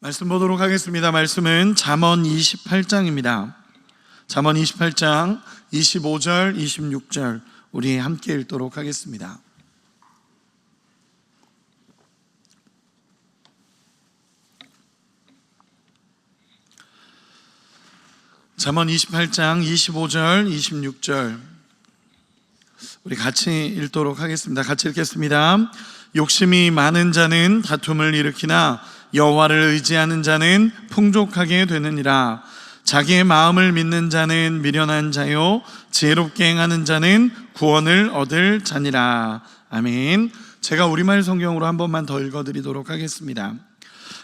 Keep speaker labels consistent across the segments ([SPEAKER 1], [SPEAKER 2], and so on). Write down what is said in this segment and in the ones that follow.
[SPEAKER 1] 말씀 보도록 하겠습니다. 말씀은 잠언 28장입니다. 잠언 28장 25절, 26절 우리 함께 읽도록 하겠습니다. 잠언 28장 25절, 26절 우리 같이 읽도록 하겠습니다. 같이 읽겠습니다. 욕심이 많은 자는 다툼을 일으키나 여호와를 의지하는 자는 풍족하게 되느니라. 자기의 마음을 믿는 자는 미련한 자요 지혜롭게 행하는 자는 구원을 얻을 자니라. 아멘. 제가 우리말 성경으로 한 번만 더 읽어드리도록 하겠습니다.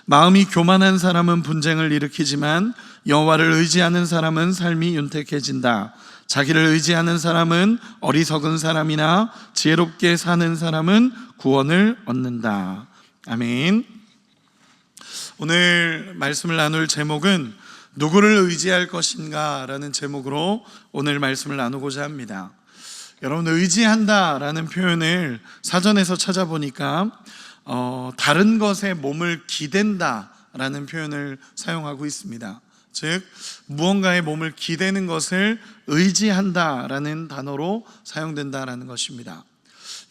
[SPEAKER 1] 마음이 교만한 사람은 분쟁을 일으키지만 여호와를 의지하는 사람은 삶이 윤택해진다. 자기를 의지하는 사람은 어리석은 사람이나 지혜롭게 사는 사람은 구원을 얻는다. 아멘. 오늘 말씀을 나눌 제목은 누구를 의지할 것인가 라는 제목으로 오늘 말씀을 나누고자 합니다. 여러분, 의지한다 라는 표현을 사전에서 찾아보니까 다른 것에 몸을 기댄다 라는 표현을 사용하고 있습니다. 즉 무언가에 몸을 기대는 것을 의지한다 라는 단어로 사용된다라는 것입니다.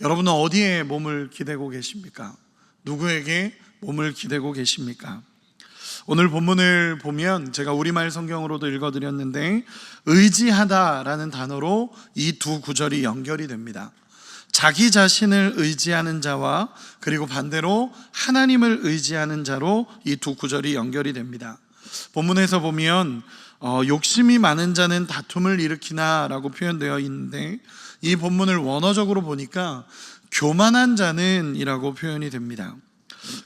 [SPEAKER 1] 여러분은 어디에 몸을 기대고 계십니까? 누구에게 몸을 기대고 계십니까? 오늘 본문을 보면 제가 우리말 성경으로도 읽어드렸는데 의지하다라는 단어로 이 두 구절이 연결이 됩니다. 자기 자신을 의지하는 자와 그리고 반대로 하나님을 의지하는 자로 이 두 구절이 연결이 됩니다. 본문에서 보면 욕심이 많은 자는 다툼을 일으키나 라고 표현되어 있는데 이 본문을 원어적으로 보니까 교만한 자는 이라고 표현이 됩니다.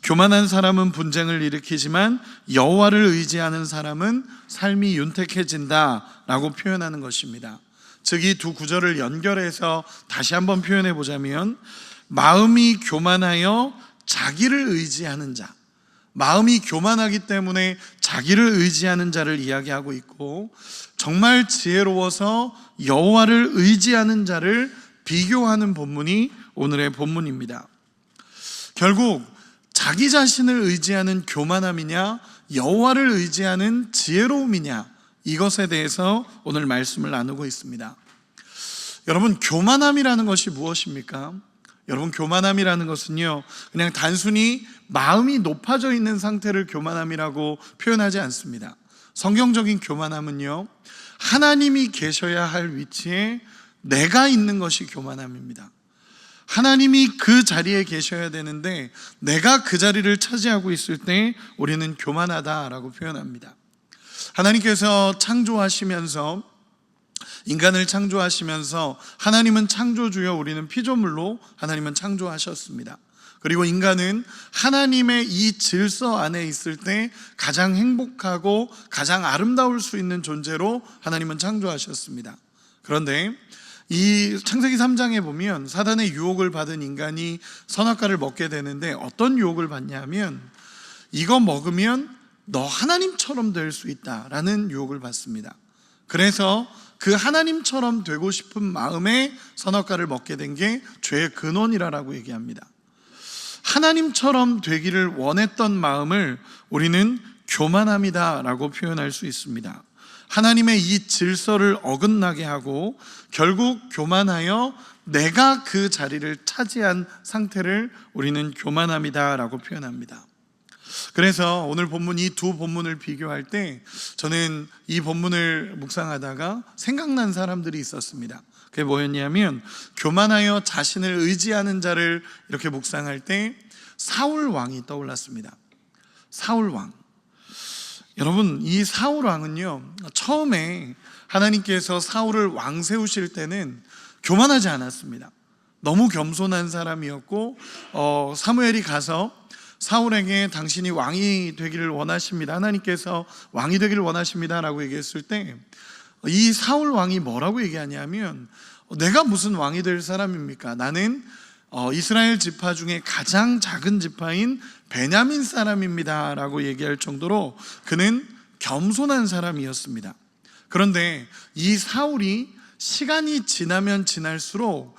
[SPEAKER 1] 교만한 사람은 분쟁을 일으키지만 여호와를 의지하는 사람은 삶이 윤택해진다 라고 표현하는 것입니다. 즉 이 두 구절을 연결해서 다시 한번 표현해 보자면 마음이 교만하여 자기를 의지하는 자, 마음이 교만하기 때문에 자기를 의지하는 자를 이야기하고 있고, 정말 지혜로워서 여호와를 의지하는 자를 비교하는 본문이 오늘의 본문입니다. 결국 자기 자신을 의지하는 교만함이냐 여호와를 의지하는 지혜로움이냐, 이것에 대해서 오늘 말씀을 나누고 있습니다. 여러분, 교만함이라는 것이 무엇입니까? 여러분, 교만함이라는 것은요 그냥 단순히 마음이 높아져 있는 상태를 교만함이라고 표현하지 않습니다. 성경적인 교만함은요 하나님이 계셔야 할 위치에 내가 있는 것이 교만함입니다. 하나님이 그 자리에 계셔야 되는데 내가 그 자리를 차지하고 있을 때 우리는 교만하다라고 표현합니다. 하나님께서 창조하시면서, 인간을 창조하시면서 하나님은 창조주요 우리는 피조물로 하나님은 창조하셨습니다. 그리고 인간은 하나님의 이 질서 안에 있을 때 가장 행복하고 가장 아름다울 수 있는 존재로 하나님은 창조하셨습니다. 그런데 이 창세기 3장에 보면 사단의 유혹을 받은 인간이 선악과를 먹게 되는데 어떤 유혹을 받냐면 이거 먹으면 너 하나님처럼 될 수 있다라는 유혹을 받습니다. 그래서 그 하나님처럼 되고 싶은 마음에 선악과를 먹게 된 게 죄의 근원이라고 얘기합니다. 하나님처럼 되기를 원했던 마음을 우리는 교만함이다라고 표현할 수 있습니다. 하나님의 이 질서를 어긋나게 하고 결국 교만하여 내가 그 자리를 차지한 상태를 우리는 교만함이다라고 표현합니다. 그래서 오늘 본문, 이 두 본문을 비교할 때 저는 이 본문을 묵상하다가 생각난 사람들이 있었습니다. 그게 뭐였냐면 교만하여 자신을 의지하는 자를 이렇게 묵상할 때 사울 왕이 떠올랐습니다. 사울 왕. 여러분, 이 사울 왕은요 처음에 하나님께서 사울을 왕 세우실 때는 교만하지 않았습니다. 너무 겸손한 사람이었고 사무엘이 가서 사울에게 당신이 왕이 되기를 원하십니다, 하나님께서 왕이 되기를 원하십니다 라고 얘기했을 때 이 사울 왕이 뭐라고 얘기하냐면 내가 무슨 왕이 될 사람입니까? 나는 이스라엘 지파 중에 가장 작은 지파인 베냐민 사람입니다 라고 얘기할 정도로 그는 겸손한 사람이었습니다. 그런데 이 사울이 시간이 지나면 지날수록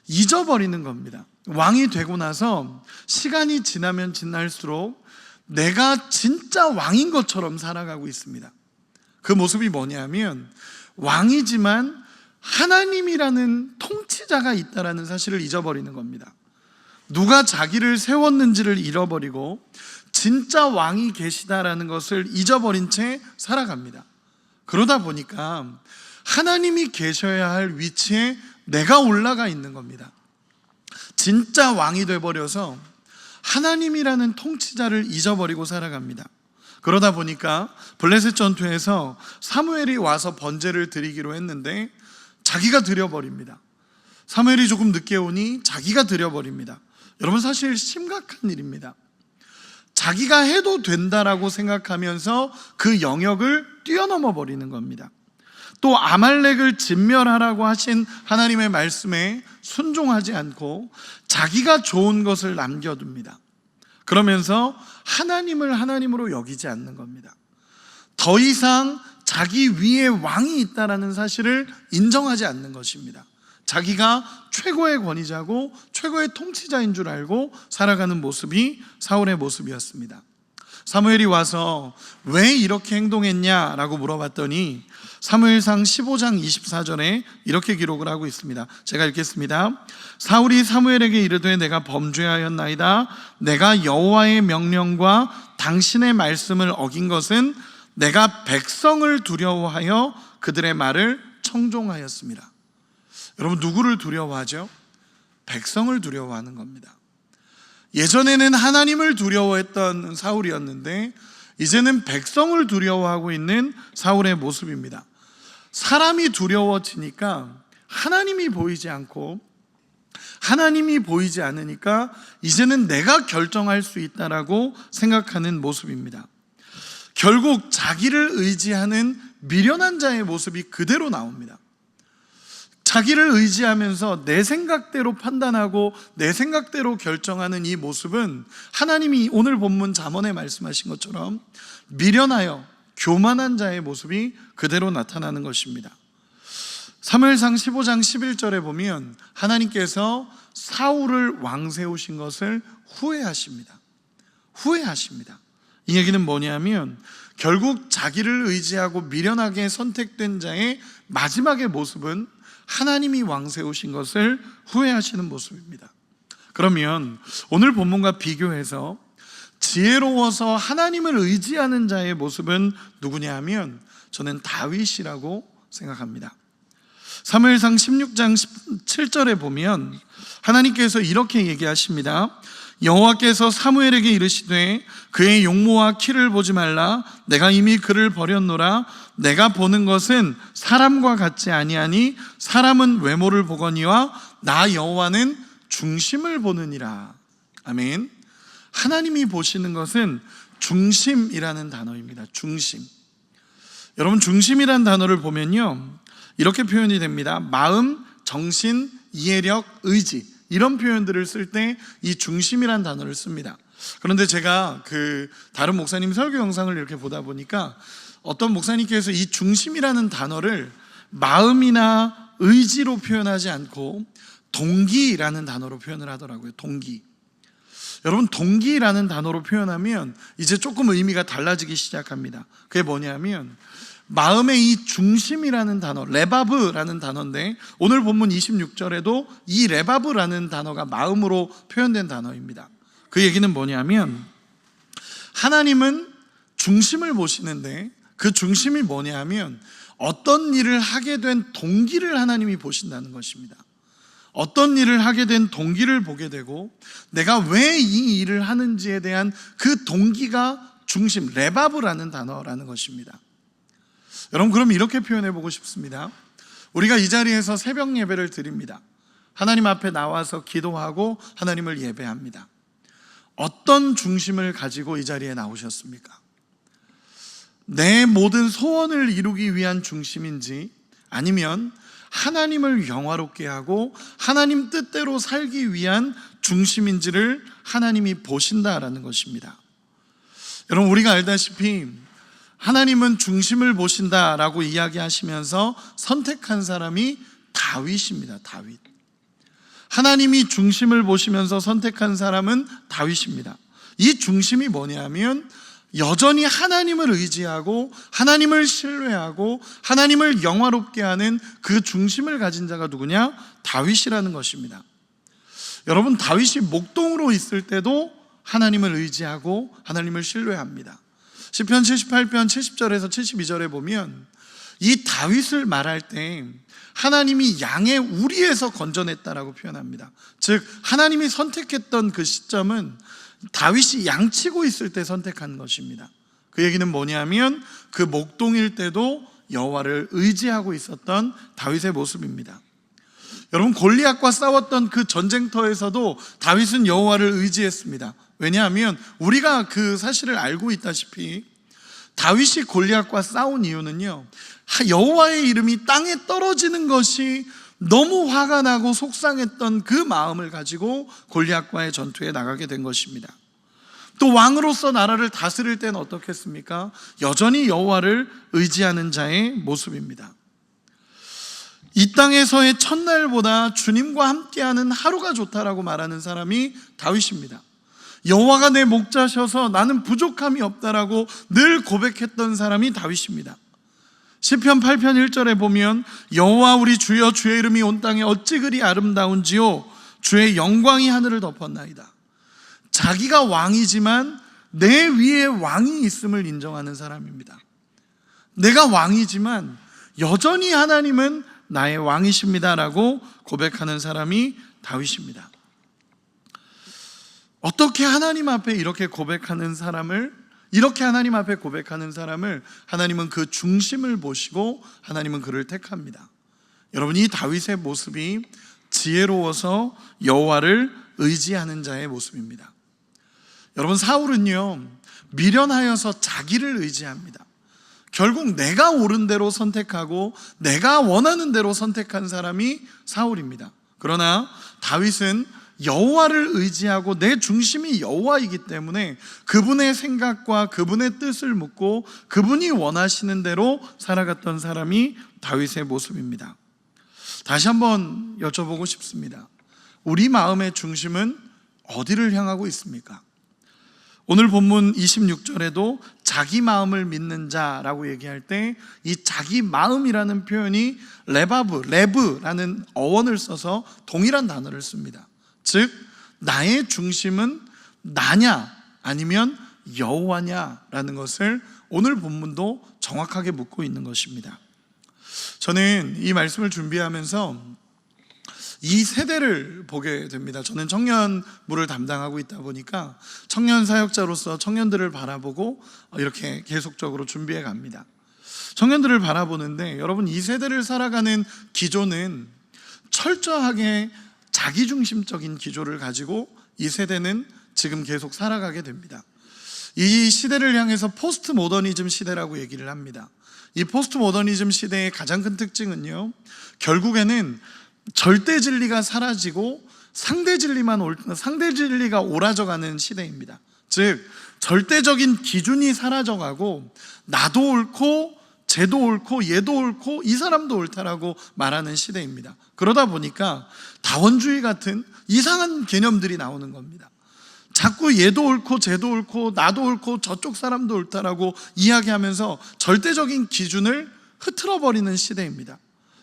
[SPEAKER 1] 잊어버리는 겁니다. 왕이 되고 나서 시간이 지나면 지날수록 내가 진짜 왕인 것처럼 살아가고 있습니다. 그 모습이 뭐냐면 왕이지만 하나님이라는 통치자가 있다는 사실을 잊어버리는 겁니다. 누가 자기를 세웠는지를 잃어버리고 진짜 왕이 계시다라는 것을 잊어버린 채 살아갑니다. 그러다 보니까 하나님이 계셔야 할 위치에 내가 올라가 있는 겁니다. 진짜 왕이 돼버려서 하나님이라는 통치자를 잊어버리고 살아갑니다. 그러다 보니까 블레셋 전투에서 사무엘이 와서 번제를 드리기로 했는데 자기가 드려버립니다. 사무엘이 조금 늦게 오니 자기가 드려버립니다. 여러분, 사실 심각한 일입니다. 자기가 해도 된다라고 생각하면서 그 영역을 뛰어넘어 버리는 겁니다. 또 아말렉을 진멸하라고 하신 하나님의 말씀에 순종하지 않고 자기가 좋은 것을 남겨둡니다. 그러면서 하나님을 하나님으로 여기지 않는 겁니다. 더 이상 자기 위에 왕이 있다는 사실을 인정하지 않는 것입니다. 자기가 최고의 권위자고 최고의 통치자인 줄 알고 살아가는 모습이 사울의 모습이었습니다. 사무엘이 와서 왜 이렇게 행동했냐라고 물어봤더니 사무엘상 15장 24절에 이렇게 기록을 하고 있습니다. 제가 읽겠습니다. 사울이 사무엘에게 이르되 내가 범죄하였나이다. 내가 여호와의 명령과 당신의 말씀을 어긴 것은 내가 백성을 두려워하여 그들의 말을 청종하였습니다. 여러분, 누구를 두려워하죠? 백성을 두려워하는 겁니다. 예전에는 하나님을 두려워했던 사울이었는데 이제는 백성을 두려워하고 있는 사울의 모습입니다. 사람이 두려워지니까 하나님이 보이지 않고 하나님이 보이지 않으니까 이제는 내가 결정할 수 있다라고 생각하는 모습입니다. 결국 자기를 의지하는 미련한 자의 모습이 그대로 나옵니다. 자기를 의지하면서 내 생각대로 판단하고 내 생각대로 결정하는 이 모습은 하나님이 오늘 본문 잠언에 말씀하신 것처럼 미련하여 교만한 자의 모습이 그대로 나타나는 것입니다. 사무엘상 15장 11절에 보면 하나님께서 사울을 왕 세우신 것을 후회하십니다. 이 얘기는 뭐냐면 결국 자기를 의지하고 미련하게 선택된 자의 마지막의 모습은 하나님이 왕 세우신 것을 후회하시는 모습입니다. 그러면 오늘 본문과 비교해서 지혜로워서 하나님을 의지하는 자의 모습은 누구냐 하면 저는 다윗이라고 생각합니다. 사무엘상 16장 7절에 보면 하나님께서 이렇게 얘기하십니다. 여호와께서 사무엘에게 이르시되 그의 용모와 키를 보지 말라. 내가 이미 그를 버렸노라. 내가 보는 것은 사람과 같지 아니하니 사람은 외모를 보거니와 나 여호와는 중심을 보느니라. 아멘. 하나님이 보시는 것은 중심이라는 단어입니다. 중심. 여러분, 중심이라는 단어를 보면요 이렇게 표현이 됩니다. 마음, 정신, 이해력, 의지, 이런 표현들을 쓸 때 이 중심이라는 단어를 씁니다. 그런데 제가 다른 목사님 설교 영상을 이렇게 보다 보니까 어떤 목사님께서 이 중심이라는 단어를 마음이나 의지로 표현하지 않고 동기라는 단어로 표현을 하더라고요. 동기. 여러분, 동기라는 단어로 표현하면 이제 조금 의미가 달라지기 시작합니다. 그게 뭐냐면 마음의 이 중심이라는 단어, 레바브라는 단어인데 오늘 본문 26절에도 이 레바브라는 단어가 마음으로 표현된 단어입니다. 그 얘기는 뭐냐면 하나님은 중심을 보시는데 그 중심이 뭐냐면 어떤 일을 하게 된 동기를 하나님이 보신다는 것입니다. 어떤 일을 하게 된 동기를 보게 되고 내가 왜 이 일을 하는지에 대한 그 동기가 중심, 레바브라는 단어라는 것입니다. 여러분, 그럼 이렇게 표현해 보고 싶습니다. 우리가 이 자리에서 새벽 예배를 드립니다. 하나님 앞에 나와서 기도하고 하나님을 예배합니다. 어떤 중심을 가지고 이 자리에 나오셨습니까? 내 모든 소원을 이루기 위한 중심인지 아니면 하나님을 영화롭게 하고 하나님 뜻대로 살기 위한 중심인지를 하나님이 보신다라는 것입니다. 여러분, 우리가 알다시피 하나님은 중심을 보신다라고 이야기하시면서 선택한 사람이 다윗입니다. 다윗. 하나님이 중심을 보시면서 선택한 사람은 다윗입니다. 이 중심이 뭐냐면 여전히 하나님을 의지하고 하나님을 신뢰하고 하나님을 영화롭게 하는 그 중심을 가진 자가 누구냐? 다윗이라는 것입니다. 여러분, 다윗이 목동으로 있을 때도 하나님을 의지하고 하나님을 신뢰합니다. 시편 78편 70절에서 72절에 보면 이 다윗을 말할 때 하나님이 양의 우리에서 건져냈다라고 표현합니다. 즉 하나님이 선택했던 그 시점은 다윗이 양치고 있을 때 선택한 것입니다. 그 얘기는 뭐냐면 그 목동일 때도 여호와를 의지하고 있었던 다윗의 모습입니다. 여러분, 골리앗과 싸웠던 그 전쟁터에서도 다윗은 여호와를 의지했습니다. 왜냐하면 우리가 그 사실을 알고 있다시피 다윗이 골리앗과 싸운 이유는요, 여호와의 이름이 땅에 떨어지는 것이 너무 화가 나고 속상했던 그 마음을 가지고 골리앗과의 전투에 나가게 된 것입니다. 또 왕으로서 나라를 다스릴 때는 어떻겠습니까? 여전히 여호와를 의지하는 자의 모습입니다. 이 땅에서의 첫날보다 주님과 함께하는 하루가 좋다라고 말하는 사람이 다윗입니다. 여호와가 내 목자셔서 나는 부족함이 없다라고 늘 고백했던 사람이 다윗입니다. 시편 8편 1절에 보면 여호와 우리 주여, 주의 이름이 온 땅에 어찌 그리 아름다운지요, 주의 영광이 하늘을 덮었나이다. 자기가 왕이지만 내 위에 왕이 있음을 인정하는 사람입니다. 내가 왕이지만 여전히 하나님은 나의 왕이십니다라고 고백하는 사람이 다윗입니다. 어떻게 하나님 앞에 이렇게 고백하는 사람을, 하나님은 그 중심을 보시고 하나님은 그를 택합니다. 여러분, 이 다윗의 모습이 지혜로워서 여호와를 의지하는 자의 모습입니다. 여러분, 사울은요, 미련하여서 자기를 의지합니다. 결국 내가 옳은 대로 선택하고 내가 원하는 대로 선택한 사람이 사울입니다. 그러나 다윗은 여호와를 의지하고 내 중심이 여호와이기 때문에 그분의 생각과 그분의 뜻을 묻고 그분이 원하시는 대로 살아갔던 사람이 다윗의 모습입니다. 다시 한번 여쭤보고 싶습니다. 우리 마음의 중심은 어디를 향하고 있습니까? 오늘 본문 26절에도 자기 마음을 믿는 자라고 얘기할 때 이 자기 마음이라는 표현이 레브라는 어원을 써서 동일한 단어를 씁니다. 즉 나의 중심은 나냐 아니면 여호와냐라는 것을 오늘 본문도 정확하게 묻고 있는 것입니다. 저는 이 말씀을 준비하면서 이 세대를 보게 됩니다. 저는 청년부를 담당하고 있다 보니까 청년 사역자로서 청년들을 바라보고 이렇게 계속적으로 준비해 갑니다. 청년들을 바라보는데 여러분, 이 세대를 살아가는 기조는 철저하게 자기중심적인 기조를 가지고 이 세대는 지금 계속 살아가게 됩니다. 이 시대를 향해서 포스트 모더니즘 시대라고 얘기를 합니다. 이 포스트 모더니즘 시대의 가장 큰 특징은요, 결국에는 절대 진리가 사라지고 상대 진리가 옳아져가는 시대입니다. 즉 절대적인 기준이 사라져가고 나도 옳고 쟤도 옳고 얘도 옳고 이 사람도 옳다라고 말하는 시대입니다. 그러다 보니까 다원주의 같은 이상한 개념들이 나오는 겁니다. 자꾸 얘도 옳고 쟤도 옳고 나도 옳고 저쪽 사람도 옳다라고 이야기하면서 절대적인 기준을 흐트러버리는 시대입니다.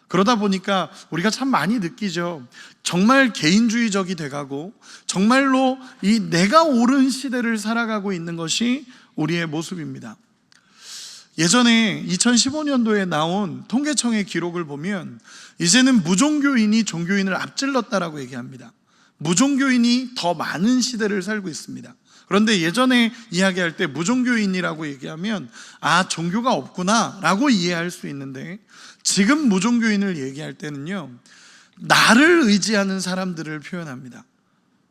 [SPEAKER 1] 그러다 보니까 우리가 참 많이 느끼죠. 정말 개인주의적이 돼가고 정말로 이 내가 옳은 시대를 살아가고 있는 것이 우리의 모습입니다. 예전에 2015년도에 나온 통계청의 기록을 보면 이제는 무종교인이 종교인을 앞질렀다라고 얘기합니다. 무종교인이 더 많은 시대를 살고 있습니다. 그런데 예전에 이야기할 때 무종교인이라고 얘기하면 종교가 없구나 라고 이해할 수 있는데, 지금 무종교인을 얘기할 때는요, 나를 의지하는 사람들을 표현합니다.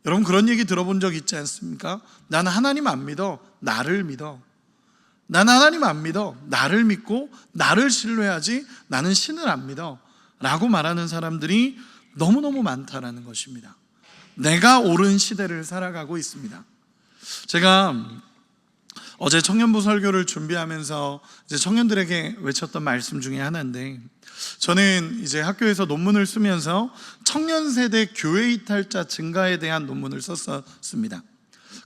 [SPEAKER 1] 여러분, 그런 얘기 들어본 적 있지 않습니까? 나는 하나님 안 믿어, 나를 믿어. 나는 하나님 안 믿어, 나를 믿고 나를 신뢰하지 나는 신을 안 믿어 라고 말하는 사람들이 너무너무 많다라는 것입니다. 내가 옳은 시대를 살아가고 있습니다. 제가 어제 청년부 설교를 준비하면서 이제 청년들에게 외쳤던 말씀 중에 하나인데, 저는 이제 학교에서 논문을 쓰면서 청년 세대 교회 이탈자 증가에 대한 논문을 썼습니다.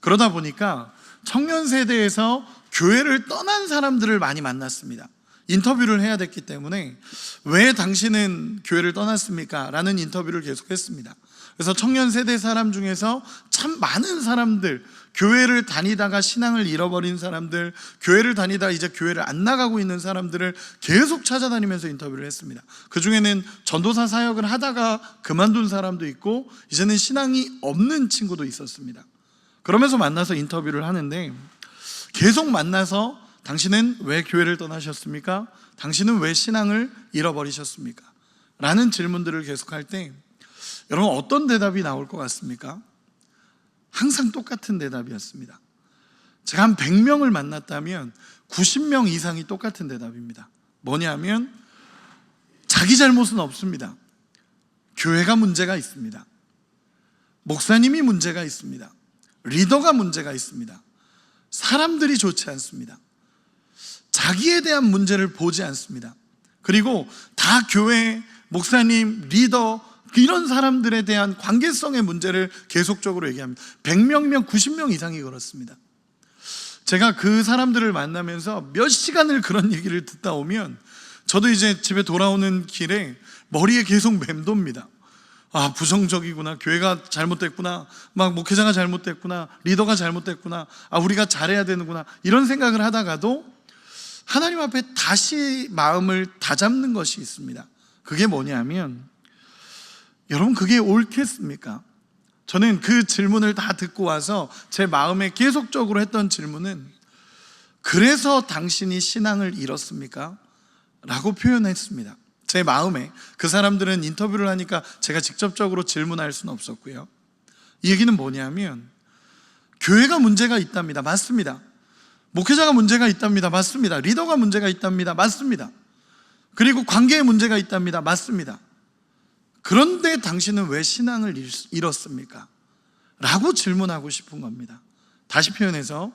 [SPEAKER 1] 그러다 보니까 청년 세대에서 교회를 떠난 사람들을 많이 만났습니다. 인터뷰를 해야 됐기 때문에 왜 당신은 교회를 떠났습니까? 라는 인터뷰를 계속했습니다. 그래서 청년 세대 사람 중에서 참 많은 사람들, 교회를 다니다가 신앙을 잃어버린 사람들, 교회를 다니다 이제 교회를 안 나가고 있는 사람들을 계속 찾아다니면서 인터뷰를 했습니다. 그 중에는 전도사 사역을 하다가 그만둔 사람도 있고 이제는 신앙이 없는 친구도 있었습니다. 그러면서 만나서 인터뷰를 하는데 계속 만나서 당신은 왜 교회를 떠나셨습니까? 당신은 왜 신앙을 잃어버리셨습니까? 라는 질문들을 계속할 때 여러분 어떤 대답이 나올 것 같습니까? 항상 똑같은 대답이었습니다. 제가 한 100명을 만났다면 90명 이상이 똑같은 대답입니다. 뭐냐면 자기 잘못은 없습니다. 교회가 문제가 있습니다. 목사님이 문제가 있습니다. 리더가 문제가 있습니다. 사람들이 좋지 않습니다. 자기에 대한 문제를 보지 않습니다. 그리고 다 교회, 목사님, 리더 이런 사람들에 대한 관계성의 문제를 계속적으로 얘기합니다. 100명이면 90명 이상이 그렇습니다. 제가 그 사람들을 만나면서 몇 시간을 그런 얘기를 듣다 오면 저도 이제 집에 돌아오는 길에 머리에 계속 맴돕니다. 아, 부정적이구나, 교회가 잘못됐구나, 막 목회자가 잘못됐구나, 리더가 잘못됐구나, 아, 우리가 잘해야 되는구나, 이런 생각을 하다가도 하나님 앞에 다시 마음을 다잡는 것이 있습니다. 그게 뭐냐면 여러분 그게 옳겠습니까? 저는 그 질문을 다 듣고 와서 제 마음에 계속적으로 했던 질문은 그래서 당신이 신앙을 잃었습니까? 라고 표현했습니다. 제 마음에. 그 사람들은 인터뷰를 하니까 제가 직접적으로 질문할 수는 없었고요. 이 얘기는 뭐냐면 교회가 문제가 있답니다. 맞습니다. 목회자가 문제가 있답니다. 맞습니다. 리더가 문제가 있답니다. 맞습니다. 그리고 관계에 문제가 있답니다. 맞습니다. 그런데 당신은 왜 신앙을 잃었습니까? 라고 질문하고 싶은 겁니다. 다시 표현해서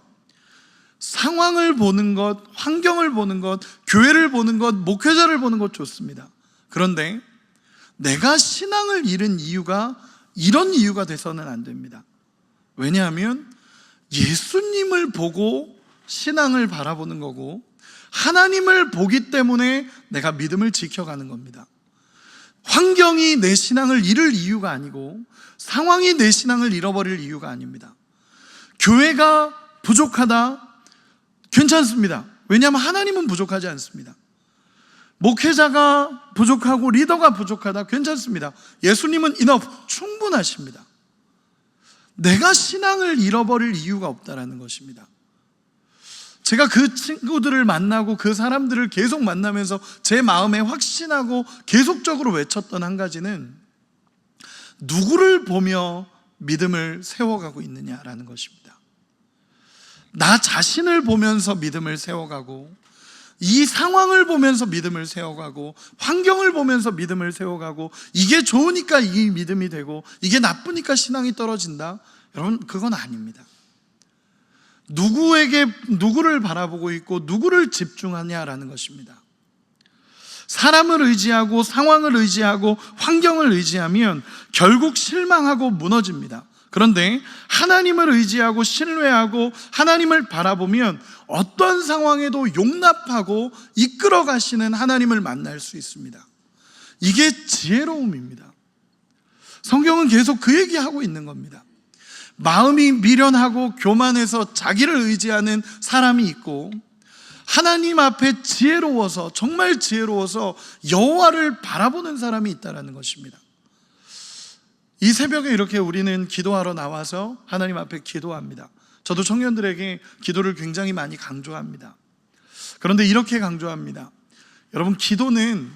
[SPEAKER 1] 상황을 보는 것, 환경을 보는 것, 교회를 보는 것, 목회자를 보는 것 좋습니다. 그런데 내가 신앙을 잃은 이유가 이런 이유가 돼서는 안 됩니다. 왜냐하면 예수님을 보고 신앙을 바라보는 거고 하나님을 보기 때문에 내가 믿음을 지켜가는 겁니다. 환경이 내 신앙을 잃을 이유가 아니고 상황이 내 신앙을 잃어버릴 이유가 아닙니다. 교회가 부족하다? 괜찮습니다. 왜냐하면 하나님은 부족하지 않습니다. 목회자가 부족하고 리더가 부족하다? 괜찮습니다. 예수님은 enough, 충분하십니다. 내가 신앙을 잃어버릴 이유가 없다라는 것입니다. 제가 그 친구들을 만나고 그 사람들을 계속 만나면서 제 마음에 확신하고 계속적으로 외쳤던 한 가지는 누구를 보며 믿음을 세워가고 있느냐라는 것입니다. 나 자신을 보면서 믿음을 세워가고 이 상황을 보면서 믿음을 세워가고 환경을 보면서 믿음을 세워가고 이게 좋으니까 이 믿음이 되고 이게 나쁘니까 신앙이 떨어진다? 여러분 그건 아닙니다. 누구를 바라보고 있고 누구를 집중하냐라는 것입니다. 사람을 의지하고 상황을 의지하고 환경을 의지하면 결국 실망하고 무너집니다. 그런데 하나님을 의지하고 신뢰하고 하나님을 바라보면 어떤 상황에도 용납하고 이끌어 가시는 하나님을 만날 수 있습니다. 이게 지혜로움입니다. 성경은 계속 그 얘기하고 있는 겁니다. 마음이 미련하고 교만해서 자기를 의지하는 사람이 있고 하나님 앞에 지혜로워서 정말 지혜로워서 여호와를 바라보는 사람이 있다는 것입니다. 이 새벽에 이렇게 우리는 기도하러 나와서 하나님 앞에 기도합니다. 저도 청년들에게 기도를 굉장히 많이 강조합니다. 그런데 이렇게 강조합니다. 여러분 기도는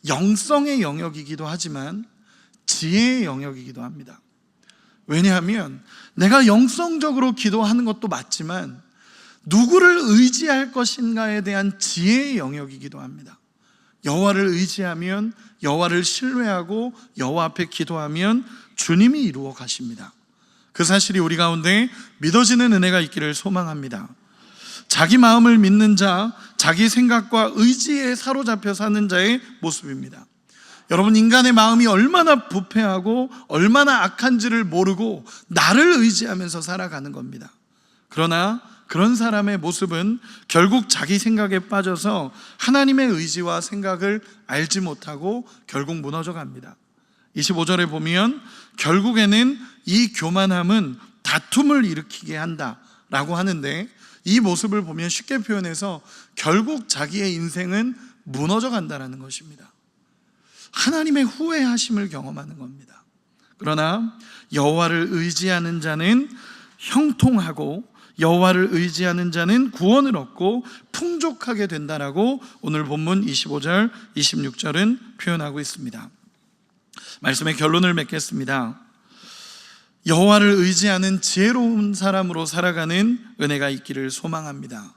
[SPEAKER 1] 영성의 영역이기도 하지만 지혜의 영역이기도 합니다. 왜냐하면 내가 영성적으로 기도하는 것도 맞지만 누구를 의지할 것인가에 대한 지혜의 영역이기도 합니다. 여호와를 의지하면 여호와를 신뢰하고 여호와 앞에 기도하면 주님이 이루어 가십니다. 그 사실이 우리 가운데 믿어지는 은혜가 있기를 소망합니다. 자기 마음을 믿는 자, 자기 생각과 의지에 사로잡혀 사는 자의 모습입니다. 여러분, 인간의 마음이 얼마나 부패하고 얼마나 악한지를 모르고 나를 의지하면서 살아가는 겁니다. 그러나 그런 사람의 모습은 결국 자기 생각에 빠져서 하나님의 의지와 생각을 알지 못하고 결국 무너져 갑니다. 25절에 보면 결국에는 이 교만함은 다툼을 일으키게 한다라고 하는데, 이 모습을 보면 쉽게 표현해서 결국 자기의 인생은 무너져 간다는 것입니다. 하나님의 후회하심을 경험하는 겁니다. 그러나 여호와를 의지하는 자는 형통하고 여호와를 의지하는 자는 구원을 얻고 풍족하게 된다라고 오늘 본문 25절, 26절은 표현하고 있습니다. 말씀의 결론을 맺겠습니다. 여호와를 의지하는 지혜로운 사람으로 살아가는 은혜가 있기를 소망합니다.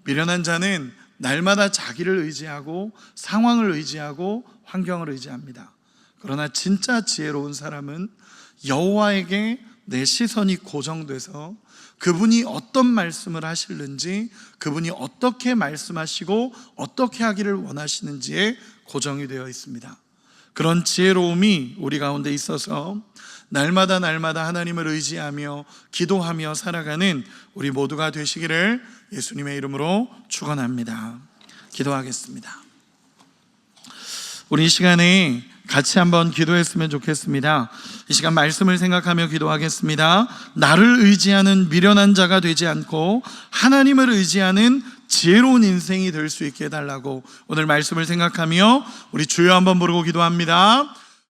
[SPEAKER 1] 미련한 자는 날마다 자기를 의지하고 상황을 의지하고 환경을 의지합니다. 그러나 진짜 지혜로운 사람은 여호와에게 내 시선이 고정돼서 그분이 어떤 말씀을 하시는지, 그분이 어떻게 말씀하시고 어떻게 하기를 원하시는지에 고정이 되어 있습니다. 그런 지혜로움이 우리 가운데 있어서 날마다 하나님을 의지하며 기도하며 살아가는 우리 모두가 되시기를 예수님의 이름으로 축원합니다. 기도하겠습니다. 우리 이 시간에 같이 한번 기도했으면 좋겠습니다. 이 시간 말씀을 생각하며 기도하겠습니다. 나를 의지하는 미련한 자가 되지 않고 하나님을 의지하는 지혜로운 인생이 될 수 있게 해달라고 오늘 말씀을 생각하며 우리 주여 한번 부르고 기도합니다.